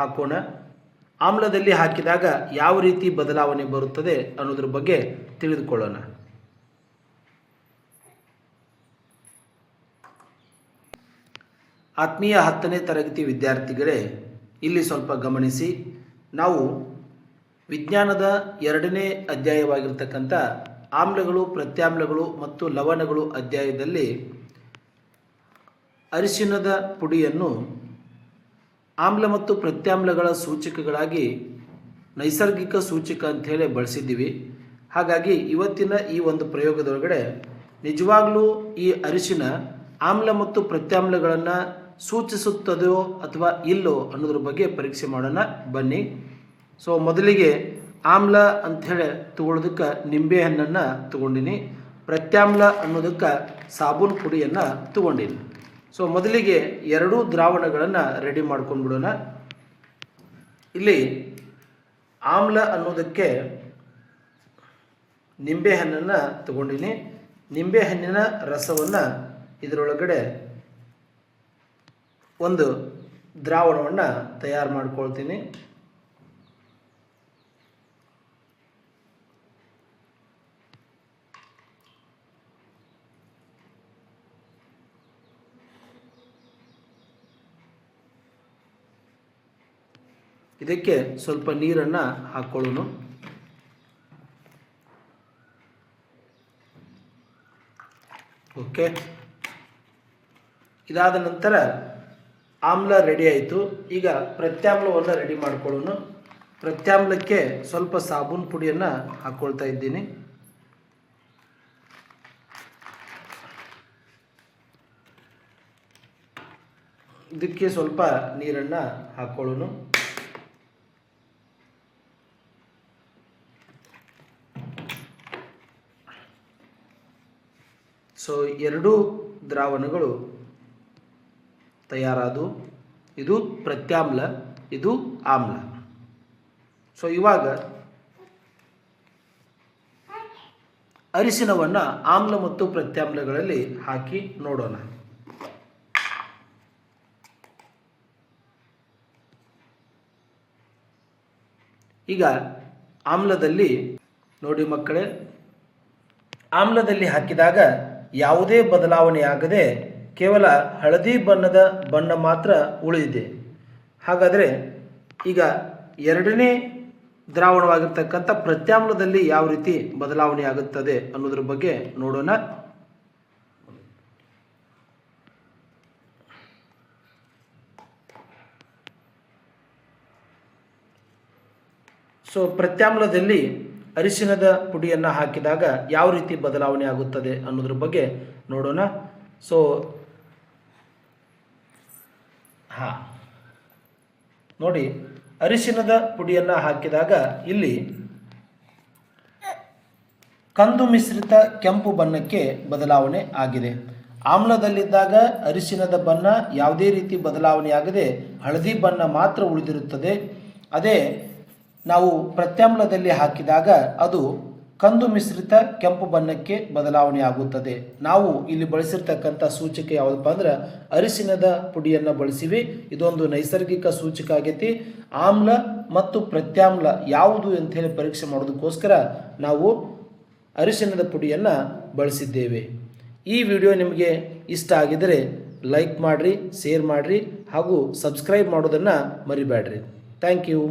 ಹಾಕೋಣ. ಆಮ್ಲದಲ್ಲಿ ಹಾಕಿದಾಗ ಯಾವ ರೀತಿ ಬದಲಾವಣೆ ಬರುತ್ತದೆ ಅನ್ನೋದ್ರ ಬಗ್ಗೆ ತಿಳಿದುಕೊಳ್ಳೋಣ. ಆತ್ಮೀಯ 10ನೇ ತರಗತಿ ವಿದ್ಯಾರ್ಥಿಗಳೇ, ಇಲ್ಲಿ ಸ್ವಲ್ಪ ಗಮನಿಸಿ. ನಾವು ವಿಜ್ಞಾನದ 2ನೇ ಅಧ್ಯಾಯವಾಗಿರ್ತಕ್ಕಂಥ ಆಮ್ಲಗಳು, ಪ್ರತ್ಯಾಮ್ಲಗಳು ಮತ್ತು ಲವಣಗಳು ಅಧ್ಯಾಯದಲ್ಲಿ ಅರಿಶಿಣದ ಪುಡಿಯನ್ನು ಆಮ್ಲ ಮತ್ತು ಪ್ರತ್ಯಾಮ್ಲಗಳ ಸೂಚಕಗಳಾಗಿ ನೈಸರ್ಗಿಕ ಸೂಚಕ ಅಂಥೇಳಿ ಬಳಸಿದ್ದೀವಿ. ಹಾಗಾಗಿ ಇವತ್ತಿನ ಈ ಒಂದು ಪ್ರಯೋಗದೊಳಗಡೆ ನಿಜವಾಗ್ಲೂ ಈ ಅರಿಶಿಣ ಆಮ್ಲ ಮತ್ತು ಪ್ರತ್ಯಾಮ್ಲಗಳನ್ನು ಸೂಚಿಸುತ್ತದೋ ಅಥವಾ ಇಲ್ಲೋ ಅನ್ನೋದ್ರ ಬಗ್ಗೆ ಪರೀಕ್ಷೆ ಮಾಡೋಣ ಬನ್ನಿ. ಸೊ ಮೊದಲಿಗೆ ಆಮ್ಲ ಅಂಥೇಳಿ ತಗೊಳ್ಳೋದಕ್ಕೆ ನಿಂಬೆಹಣ್ಣನ್ನು ತಗೊಂಡಿನಿ, ಪ್ರತ್ಯಾಮ್ಲ ಅನ್ನೋದಕ್ಕೆ ಸಾಬೂನು ಪುಡಿಯನ್ನು ತಗೊಂಡಿನಿ. ಸೊ ಮೊದಲಿಗೆ ಎರಡೂ ದ್ರಾವಣಗಳನ್ನು ರೆಡಿ ಮಾಡ್ಕೊಂಡ್ಬಿಡೋಣ. ಇಲ್ಲಿ ಆಮ್ಲ ಅನ್ನೋದಕ್ಕೆ ನಿಂಬೆಹಣ್ಣನ್ನು ತಗೊಂಡಿನಿ. ನಿಂಬೆಹಣ್ಣಿನ ರಸವನ್ನು ಇದರೊಳಗಡೆ ಒಂದು ದ್ರಾವಣವನ್ನು ತಯಾರು ಮಾಡ್ಕೊಳ್ತೀನಿ. ಇದಕ್ಕೆ ಸ್ವಲ್ಪ ನೀರನ್ನು ಹಾಕ್ಕೊಳ್ಳೋಣ. ಓಕೆ, ಇದಾದ ನಂತರ ಆಮ್ಲ ರೆಡಿ ಆಯಿತು. ಈಗ ಪ್ರತ್ಯಾಮ್ಲವನ್ನು ರೆಡಿ ಮಾಡ್ಕೊಳ್ಳೋಣ. ಪ್ರತ್ಯಾಮ್ಲಕ್ಕೆ ಸ್ವಲ್ಪ ಸಾಬೂನು ಪುಡಿಯನ್ನು ಹಾಕ್ಕೊಳ್ತಾ ಇದ್ದೀನಿ. ಇದಕ್ಕೆ ಸ್ವಲ್ಪ ನೀರನ್ನು ಹಾಕ್ಕೊಳ್ಳೋಣ. ಸೊ ಎರಡೂ ದ್ರಾವಣಗಳು ತಯಾರಾದವು. ಇದು ಪ್ರತ್ಯಾಮ್ಲ, ಇದು ಆಮ್ಲ. ಸೊ ಇವಾಗ ಅರಿಶಿಣವನ್ನು ಆಮ್ಲ ಮತ್ತು ಪ್ರತ್ಯಾಮ್ಲಗಳಲ್ಲಿ ಹಾಕಿ ನೋಡೋಣ. ಈಗ ಆಮ್ಲದಲ್ಲಿ ನೋಡಿ ಮಕ್ಕಳೇ, ಆಮ್ಲದಲ್ಲಿ ಹಾಕಿದಾಗ ಯಾವುದೇ ಬದಲಾವಣೆಯಾಗದೆ ಕೇವಲ ಹಳದಿ ಬಣ್ಣದ ಬಣ್ಣ ಮಾತ್ರ ಉಳಿದಿದೆ. ಹಾಗಾದರೆ ಈಗ ಎರಡನೇ ದ್ರಾವಣವಾಗಿರ್ತಕ್ಕಂಥ ಪ್ರತ್ಯಾಮ್ಲದಲ್ಲಿ ಯಾವ ರೀತಿ ಬದಲಾವಣೆ ಆಗುತ್ತದೆ ಅನ್ನೋದ್ರ ಬಗ್ಗೆ ನೋಡೋಣ. ಸೊ ಪ್ರತ್ಯಾಮ್ಲದಲ್ಲಿ ಅರಿಶಿಣದ ಪುಡಿಯನ್ನು ಹಾಕಿದಾಗ ಯಾವ ರೀತಿ ಬದಲಾವಣೆ ಆಗುತ್ತದೆ ಅನ್ನೋದ್ರ ಬಗ್ಗೆ ನೋಡೋಣ. ಸೊ ನೋಡಿ, ಅರಿಶಿಣದ ಪುಡಿಯನ್ನು ಹಾಕಿದಾಗ ಇಲ್ಲಿ ಕಂದು ಮಿಶ್ರಿತ ಕೆಂಪು ಬಣ್ಣಕ್ಕೆ ಬದಲಾವಣೆ ಆಗಿದೆ. ಆಮ್ಲದಲ್ಲಿದ್ದಾಗ ಅರಿಶಿಣದ ಬಣ್ಣ ಯಾವುದೇ ರೀತಿ ಬದಲಾವಣೆಯಾಗದೆ ಹಳದಿ ಬಣ್ಣ ಮಾತ್ರ ಉಳಿದಿರುತ್ತದೆ. ಅದೇ ನಾವು ಪ್ರತ್ಯಾಮ್ಲದಲ್ಲಿ ಹಾಕಿದಾಗ ಅದು ಕಂದು ಮಿಶ್ರಿತ ಕೆಂಪು ಬಣ್ಣಕ್ಕೆ ಬದಲಾವಣೆ ಆಗುತ್ತದೆ. ನಾವು ಇಲ್ಲಿ ಬಳಸಿರ್ತಕ್ಕಂಥ ಸೂಚಕ ಯಾವುದಪ್ಪ ಅಂದ್ರೆ ಅರಿಶಿಣದ ಪುಡಿಯನ್ನು ಬಳಸಿವಿ. ಇದೊಂದು ನೈಸರ್ಗಿಕ ಸೂಚಕ ಆಗೈತಿ. ಆಮ್ಲ ಮತ್ತು ಪ್ರತ್ಯಾಮ್ಲ ಯಾವುದು ಅಂಥೇಳಿ ಪರೀಕ್ಷೆ ಮಾಡೋದಕ್ಕೋಸ್ಕರ ನಾವು ಅರಿಶಿಣದ ಪುಡಿಯನ್ನು ಬಳಸಿದ್ದೇವೆ. ಈ ವಿಡಿಯೋ ನಿಮಗೆ ಇಷ್ಟ ಆಗಿದರೆ ಲೈಕ್ ಮಾಡಿರಿ, ಶೇರ್ ಮಾಡಿರಿ ಹಾಗೂ ಸಬ್ಸ್ಕ್ರೈಬ್ ಮಾಡೋದನ್ನು ಮರಿಬೇಡ್ರಿ. Thank you.